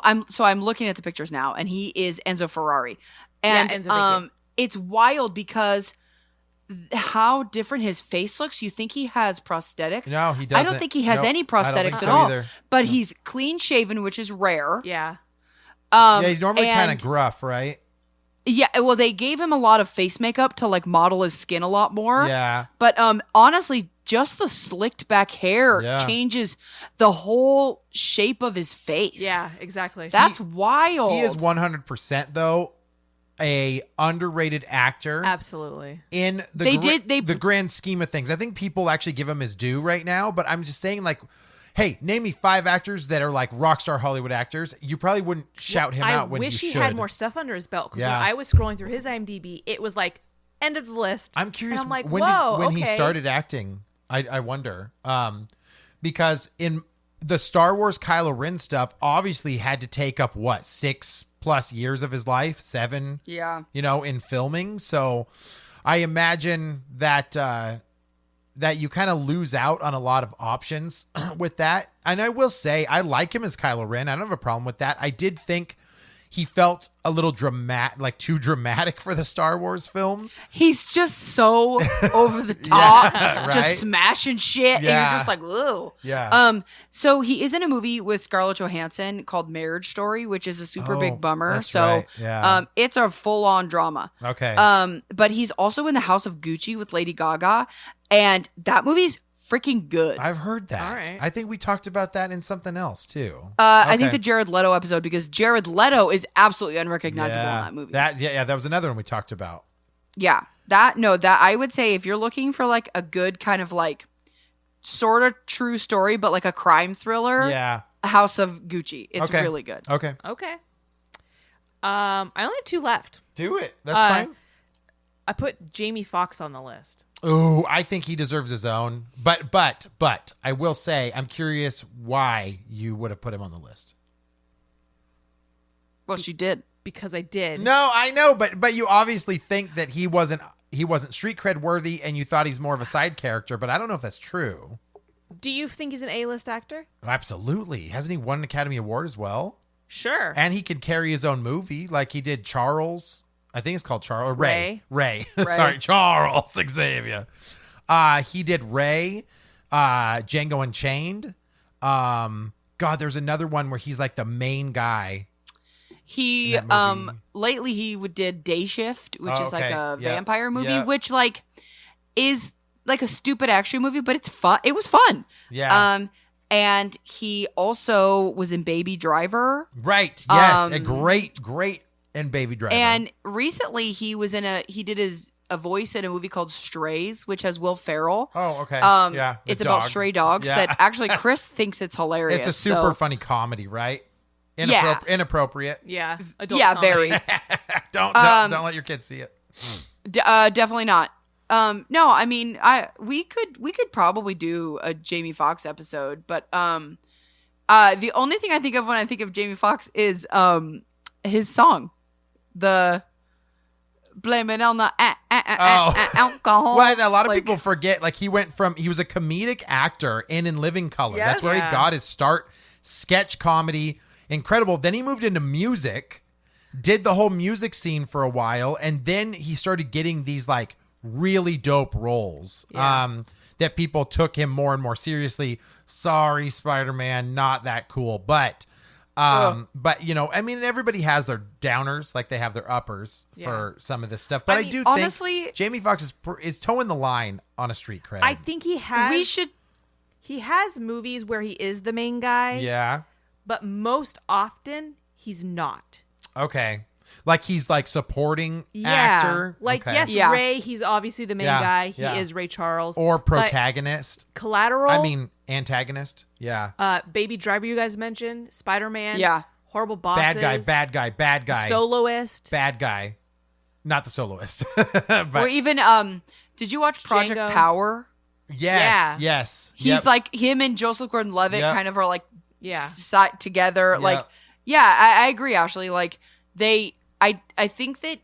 I'm looking at the pictures now, and he is Enzo Ferrari, and Yeah, Enzo, thank you. it's wild because how different his face looks. You think he has prosthetics? No, he I doesn't. don't think he has Nope, any I don't prosthetics think at so all. either. But he's clean shaven, which is rare. Yeah. Yeah, he's normally kind of and- gruff, right? Yeah, well, they gave him a lot of face makeup to like model his skin a lot more. Yeah. But honestly, just the slicked back hair Yeah. changes the whole shape of his face. Yeah, exactly. That's wild. He is 100% though a underrated actor Absolutely. in the the grand scheme of things. I think people actually give him his due right now, but I'm just saying, like, hey, name me 5 actors that are like rock star Hollywood actors. You probably wouldn't shout him out when I wish you he should. had more stuff under his belt, because Yeah. when I was scrolling through his IMDb, it was like end of the list. I'm curious And I'm like, when whoa, when he okay. started acting. I wonder, because in the Star Wars Kylo Ren stuff, obviously had to take up what 6+ years of his life, 7. Yeah. In filming. So I imagine that that you kind of lose out on a lot of options with that. And I will say, I like him as Kylo Ren. I don't have a problem with that. I did think he felt a little dramatic, like too dramatic for the Star Wars films. He's just so over the top, right? just smashing shit, and Yeah. you're just like, whoa. Yeah. So he is in a movie with Scarlett Johansson called Marriage Story, which is a super Oh, big bummer. that's So, right. Yeah. it's a full on drama. Okay. But he's also in the House of Gucci with Lady Gaga, and that movie's freaking good. I've heard that. All right. I think we talked about that in something else too. I think Okay. the Jared Leto episode, because Jared Leto is absolutely unrecognizable in that movie. That was another one we talked about. Yeah. That I would say, if you're looking for like a good kind of like sort of true story, but like a crime thriller, Yeah. House of Gucci. It's Okay. really good. Okay. Okay. I only have 2 left. Do it. That's fine. I put Jamie Foxx on the list. Ooh, I think he deserves his own. But I will say, I'm curious why you would have put him on the list. Well, she did. Because I did. No, I know, but you obviously think that he wasn't street cred worthy, and you thought he's more of a side character. But I don't know if that's true. Do you think he's an A-list actor? Absolutely, hasn't he won an Academy Award as well? Sure. And he could carry his own movie, like he did Charles. I think it's called Charles. Ray. Sorry, Charles Xavier. He did Ray, Django Unchained. God, there's another one where he's like the main guy. He In that movie. lately he did Day Shift, which Oh, is like okay. a Yeah. vampire movie, Yeah. which like is like a stupid action movie, but it's fun. It was fun. Yeah. And he also was in Baby Driver. Right. Yes. A great and Baby Driver. And recently he did a voice in a movie called Strays, which has Will Ferrell. Oh, okay. Yeah. the It's about dog. stray dogs Yeah. that actually Chris thinks it's hilarious. It's a super so- funny comedy, right? Yeah. Inappropriate. yeah. Adult Yeah, comedy. very. Don't let your kids see it. Definitely not. No, I mean, we could probably do a Jamie Foxx episode, but the only thing I think of when I think of Jamie Foxx is his song, the blame it on the alcohol. Well, a lot of Like, people forget, like he was a comedic actor in Living Color. Yes. That's where Yeah. he got his start. Sketch comedy, incredible. Then he moved into music, did the whole music scene for a while, and then he started getting these like really dope roles. Yeah. That people took him more and more seriously. Sorry, Spider-Man, not that cool, but I mean, everybody has their downers, like they have their uppers for some of this stuff. But I, mean, do honestly- think Jamie Foxx is toeing the line on a street cred. I think he has. He has movies where he is the main guy. Yeah. But most often he's not. Okay. Like he's like supporting Yeah. actor. Like Okay. yes, Yeah. Ray. He's obviously the main Yeah, guy. He yeah. is Ray Charles. Or But protagonist. Collateral. I mean, antagonist. Yeah. Baby Driver. You guys mentioned Spider-Man. Yeah. Horrible Bosses. Bad guy. Soloist. Bad guy. Not the soloist. but or even did you watch Project Django. Power? yes. Yeah. Yes. He's Yep. like him and Joseph Gordon-Levitt Yep. kind of are like Yeah. together. Like Yeah, I agree, Ashley. Like I think that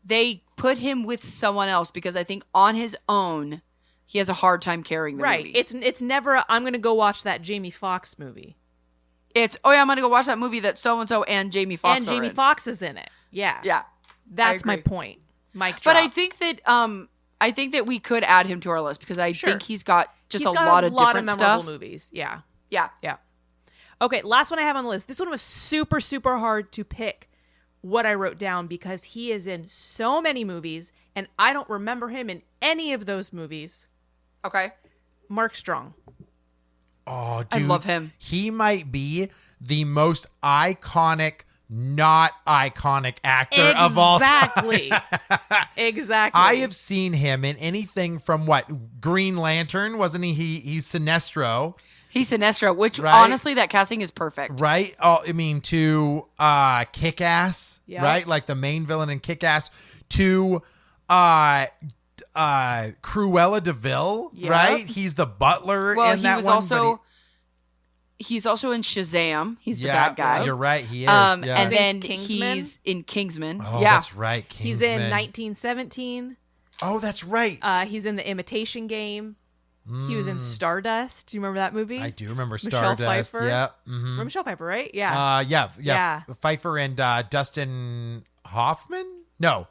they put him with someone else because I think on his own he has a hard time carrying the Right. movie. It's never I'm going to go watch that Jamie Foxx movie. It's I'm gonna go watch that movie that so and so and Jamie Foxx And are Jamie in. Foxx is in it. Yeah. Yeah, That's my agree. point. Mic drop. But I think that we could add him to our list because I Sure. think he's got just He's a got lot of different memorable stuff. movies. Yeah. Yeah. Yeah. Okay, last one I have on the list. This one was super, super hard to pick what I wrote down because he is in so many movies and I don't remember him in any of those movies. Okay. Mark Strong. Oh, I dude. love him. He might be the most iconic, not iconic actor of all time. Exactly. Exactly. I have seen him in anything from what? Green Lantern, wasn't he? He's Sinestro, He's Sinestro, which Right. honestly, that casting is perfect. right? Oh, I mean, to Kick-Ass, Yeah. right? Like the main villain in Kick-Ass. To Cruella DeVille, Yep. right? He's the butler Well, in he that was one. also he's also in Shazam. He's the bad guy. You're right. He is. And yeah. then Kingsman? he's in Kingsman. Oh, yeah. that's right. He's in Kingsman. 1917. Oh, that's right. He's in The Imitation Game. He was in Stardust. Do you remember that movie? I do remember Michelle Stardust. Pfeiffer? Yeah. Remember Michelle Pfeiffer, right? Yeah. Yeah. Pfeiffer and Dustin Hoffman? No.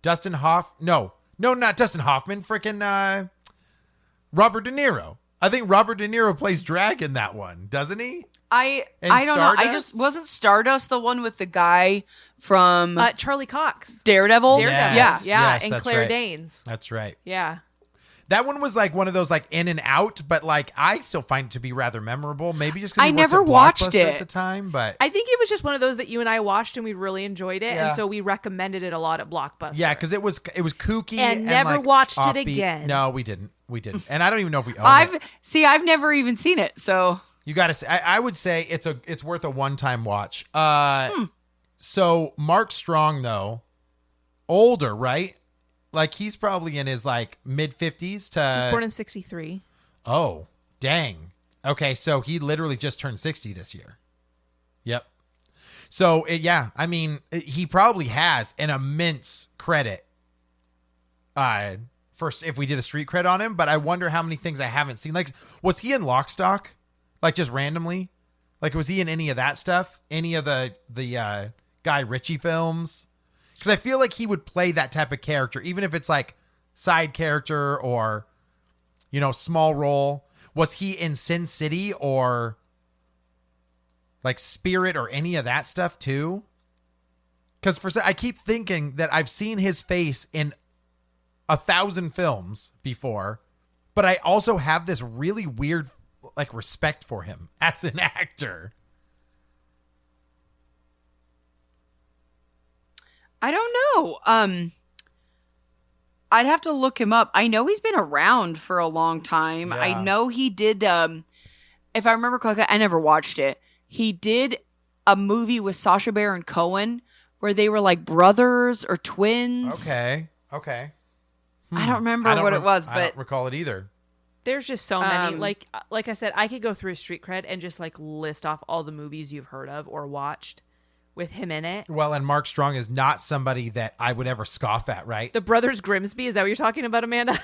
No, not Dustin Hoffman. Freaking Robert De Niro. I think Robert De Niro plays Drag in that one, doesn't he? I And don't know. I Stardust? just wasn't Stardust the one with the guy from Charlie Cox. Daredevil. Daredevil. Yes. Yeah. Yes, and that's Claire right. Danes. That's right. Yeah. That one was like one of those like in and out, but like I still find it to be rather memorable. Maybe just because I never watched it at the time, but I think it was just one of those that you and I watched and we really enjoyed it, Yeah. and so we recommended it a lot at Blockbuster. yeah, because it was kooky And never like, watched it offbeat. again. No, we didn't, and I don't even know if we own it. I've never even seen it. So You got to say, I would say it's worth a one-time watch. So Mark Strong though, older, right? Like he's probably in his like mid 50s to. He was born in 63. Oh, dang. Okay, so he literally just turned 60 this year. Yep. So yeah, I mean, he probably has an immense credit. First, if we did a street cred on him, but I wonder how many things I haven't seen. Like, was he in Lock, Stock? Like just randomly? Like, was he in any of that stuff? Any of the Guy Ritchie films? Because I feel like he would play that type of character, even if it's like side character or, small role. Was he in Sin City or like Spirit or any of that stuff too? Because I keep thinking that I've seen his face in 1,000 films before, but I also have this really weird like respect for him as an actor. I don't know. I'd have to look him up. I know he's been around for a long time. Yeah. I know he did. If I remember correctly, I never watched it. He did a movie with Sacha Baron Cohen where they were like brothers or twins. Okay. I don't remember I don't what rem- it was, I but don't recall it either. There's just so many. Like I said, I could go through his street cred and just like list off all the movies you've heard of or watched with him in it. Well, and Mark Strong is not somebody that I would ever scoff at, right? The Brothers Grimsby, is that what you're talking about, Amanda?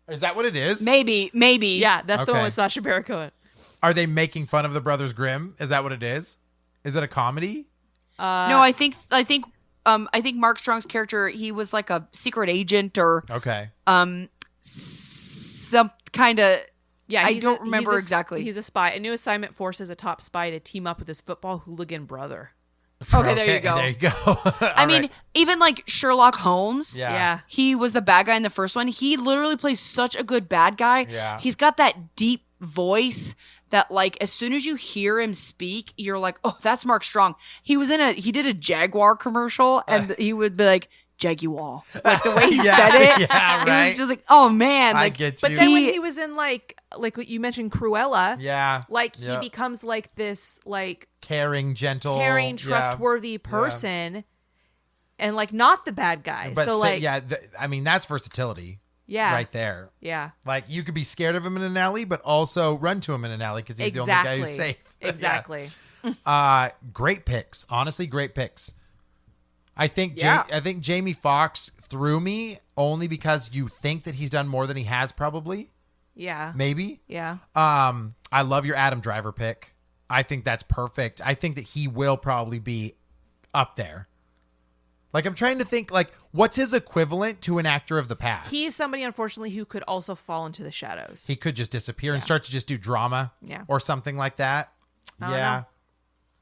Is that what it is? maybe. Yeah, that's the one Okay. with Sacha Baron Cohen. Are they making fun of the Brothers Grimm? Is that what it is? Is it a comedy? No, I think Mark Strong's character, he was like a secret agent or Okay. some kind of. Yeah, I don't remember exactly. He's a spy. A new assignment forces a top spy to team up with his football hooligan brother. Okay, there you go. There you go. I mean, even like Sherlock Holmes. Yeah. He was the bad guy in the first one. He literally plays such a good bad guy. Yeah. He's got that deep voice that like as soon as you hear him speak, you're like, oh, that's Mark Strong. He did a Jaguar commercial and he would be like, Jaguar. Like the way he Yeah, said it. yeah, It right. was just like, oh man. I Like get you. But then when he was in like what you mentioned, Cruella, yeah. like he Yeah. becomes like this like Caring, gentle. caring, yeah. trustworthy person, and like not the bad guy. But so say- like, yeah, I mean, that's versatility yeah, right there. yeah, Like you could be scared of him in an alley, but also run to him in an alley because he's the only guy who's safe. Yeah. Exactly. Great picks. Honestly, great picks. I think Yeah. I think Jamie Foxx threw me only because you think that he's done more than he has, probably. Yeah. Maybe. Yeah. I love your Adam Driver pick. I think that's perfect. I think that he will probably be up there. Like, I'm trying to think, like, what's his equivalent to an actor of the past? He's somebody, unfortunately, who could also fall into the shadows. He could just disappear and start to just do drama Yeah. or something like that. I don't Yeah. know.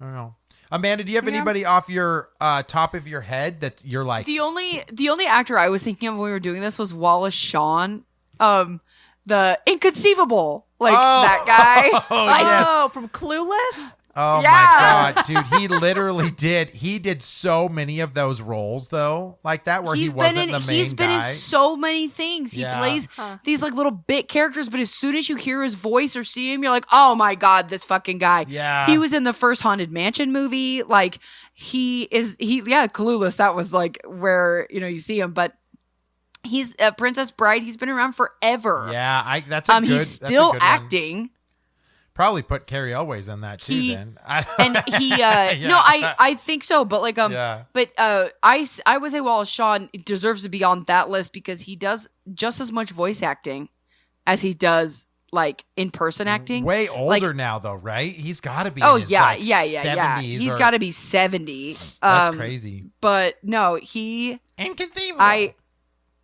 I don't know. Amanda, do you have anybody off your top of your head that you're like, The only actor I was thinking of when we were doing this was Wallace Shawn, the Inconceivable, like that guy. Oh, from Clueless? oh Yeah. my God, dude, he literally did. He did so many of those roles, though, like that, where he wasn't the main He's been guy. in so many things. He Yeah. plays these like little bit characters, but as soon as you hear his voice or see him, you're like, oh my God, this fucking guy. Yeah. He was in the first Haunted Mansion movie. Like Clueless. That was like where, you see him, but he's Princess Bride. He's been around forever. Yeah, that's a good. He's that's a still good one. acting. Probably put Carrie Elways in that too. And Then he no, I think so, but like Yeah. but I would say Wallace Shawn deserves to be on that list because he does just as much voice acting as he does like in person acting. way Like- older now, though, right? He's got to be. Oh in his, yeah, like, yeah. 70s He's or- got to be 70. That's crazy. But no, he Inconceivable.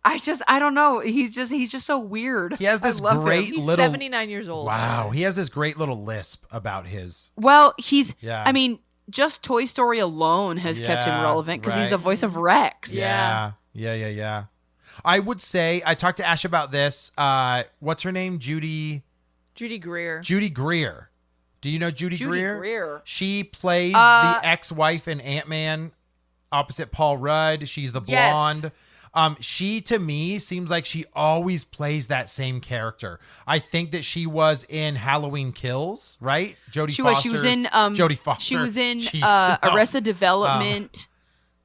I don't know. He's just so weird. He has this I love him. great He's little. 79 years old. Wow, he has this great little lisp about his. Well, he's Yeah. I mean, just Toy Story alone has kept him Yeah, relevant because he's right. the voice of Rex. Yeah. Yeah. I would say I talked to Ash about this. What's her name? Judy Greer. Greer. Do you know Judy Greer? Greer. She plays the ex-wife in Ant-Man opposite Paul Rudd. She's the Yes. blonde. She, to me, seems like she always plays that same character. I think that she was in Halloween Kills, right? Jodie She Foster. was in Jodie Foster. She was in Jeez. Arrested Development.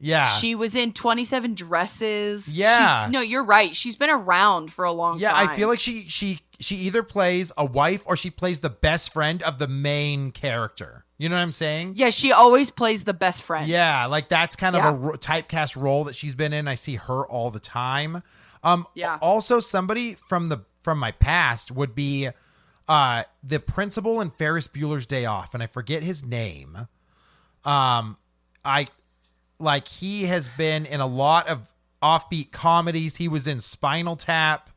Yeah. She was in 27 Dresses. Yeah. No, you're right. She's been around for a long Yeah, time. I feel like she either plays a wife or she plays the best friend of the main character. You know what I'm saying? Yeah, she always plays the best friend. Yeah, like that's kind of Yeah. a typecast role that she's been in. I see her all the time. Yeah. Also, somebody from my past would be the principal in Ferris Bueller's Day Off, and I forget his name. He has been in a lot of offbeat comedies. He was in Spinal Tap.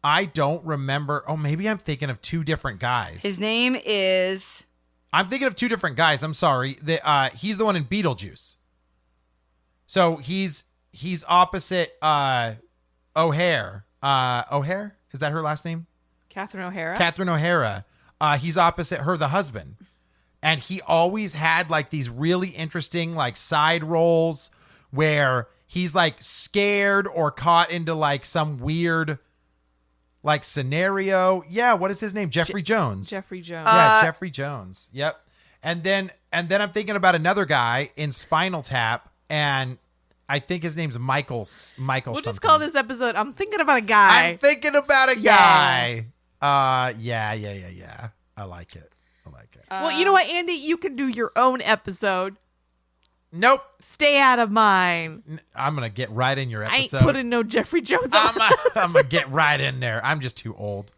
I don't remember. Oh, maybe I'm thinking of two different guys. His name is I'm thinking of two different guys. I'm sorry. He's the one in Beetlejuice. So he's opposite O'Hare. O'Hare? Is that her last name? Catherine O'Hara. Catherine O'Hara. He's opposite her, the husband. And he always had like these really interesting like side roles where he's like scared or caught into like some weird like scenario. Yeah, what is his name? Jeffrey Jones. Jeffrey Jones. Yeah, Jeffrey Jones. Yep. And then I'm thinking about another guy in Spinal Tap, and I think his name's Michael. we'll something. just call this episode I'm thinking about a guy. I'm thinking about a Yeah. guy. Yeah. I like it. Well, you know what, Andy? You can do your own episode. Nope. Stay out of mine. I'm gonna get right in your I ain't episode. putting no Jeffrey Jones on. I'm gonna get right in there. I'm just too old.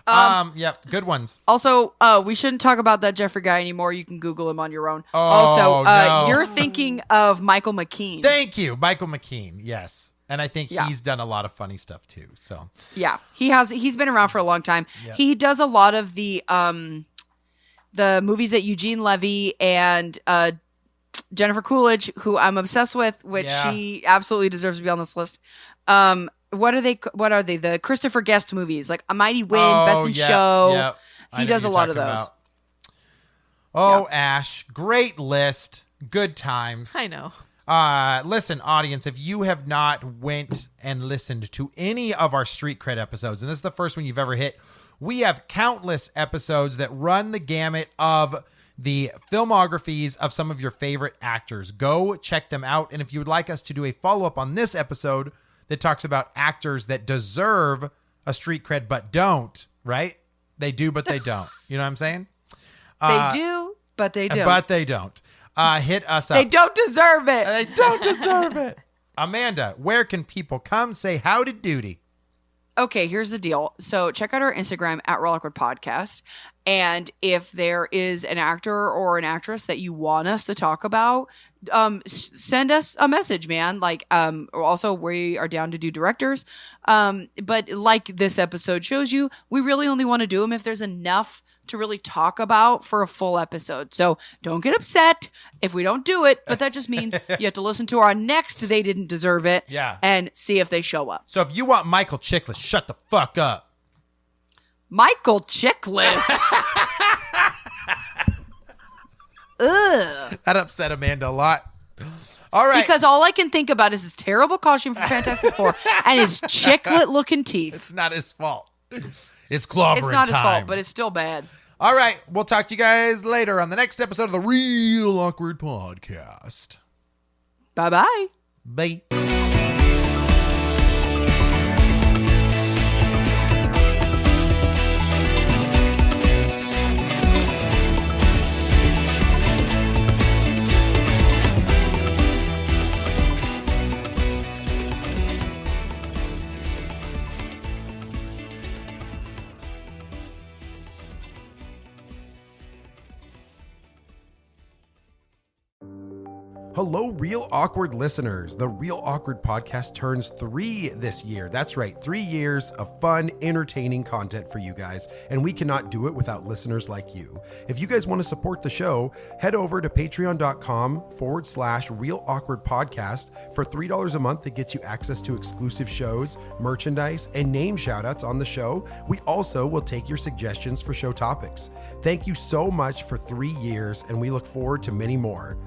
Yep. Good ones. also. We shouldn't talk about that Jeffrey guy anymore. You can Google him on your own. Oh, also, no. you're thinking of Michael McKean. Thank you, Michael McKean. Yes, and I think Yeah. he's done a lot of funny stuff too. So Yeah, he's been around for a long time. Yep. He does a lot of the movies that Eugene Levy and Jennifer Coolidge, who I'm obsessed with, which Yeah. she absolutely deserves to be on this list. What are they? The Christopher Guest movies, like A Mighty Wind, Best in Show. Yep. I He know does what a you're lot of talking those. about. Oh, Ash, great list. Good times. I know. Listen, audience, if you have not went and listened to any of our Street Cred episodes, and this is the first one you've ever hit, we have countless episodes that run the gamut of the filmographies of some of your favorite actors. Go check them out. And if you would like us to do a follow-up on this episode that talks about actors that deserve a street cred but don't, right? They do, but they don't. You know what I'm saying? They do, but they don't. But they don't. Hit us up. They don't deserve it. They don't deserve it. Amanda, where can people come say howdy doody? Okay, here's the deal. So check out our Instagram at Real Awkward Podcast. And if there is an actor or an actress that you want us to talk about, send us a message, man. Like, also we are down to do directors. But like this episode shows you, we really only want to do them if there's enough to really talk about for a full episode. So don't get upset if we don't do it, but that just means you have to listen to our next They Didn't Deserve It and see if they show up. So if you want Michael Chiklis, shut the fuck up. Michael Chiklis. Ugh. That upset Amanda a lot. All right. Because all I can think about is his terrible costume for Fantastic Four and his chiclet looking teeth. It's not his fault. It's clobbering It's not his time. fault, but it's still bad. All right. We'll talk to you guys later on the next episode of the Real Awkward Podcast. Bye-bye. Bye. Hello, Real Awkward listeners. The Real Awkward Podcast turns 3 this year. That's right, 3 years of fun, entertaining content for you guys, and we cannot do it without listeners like you. If you guys want to support the show, head over to patreon.com/Real Awkward Podcast. For $3 a month, that gets you access to exclusive shows, merchandise, and name shoutouts on the show. We also will take your suggestions for show topics. Thank you so much for 3 years, and we look forward to many more.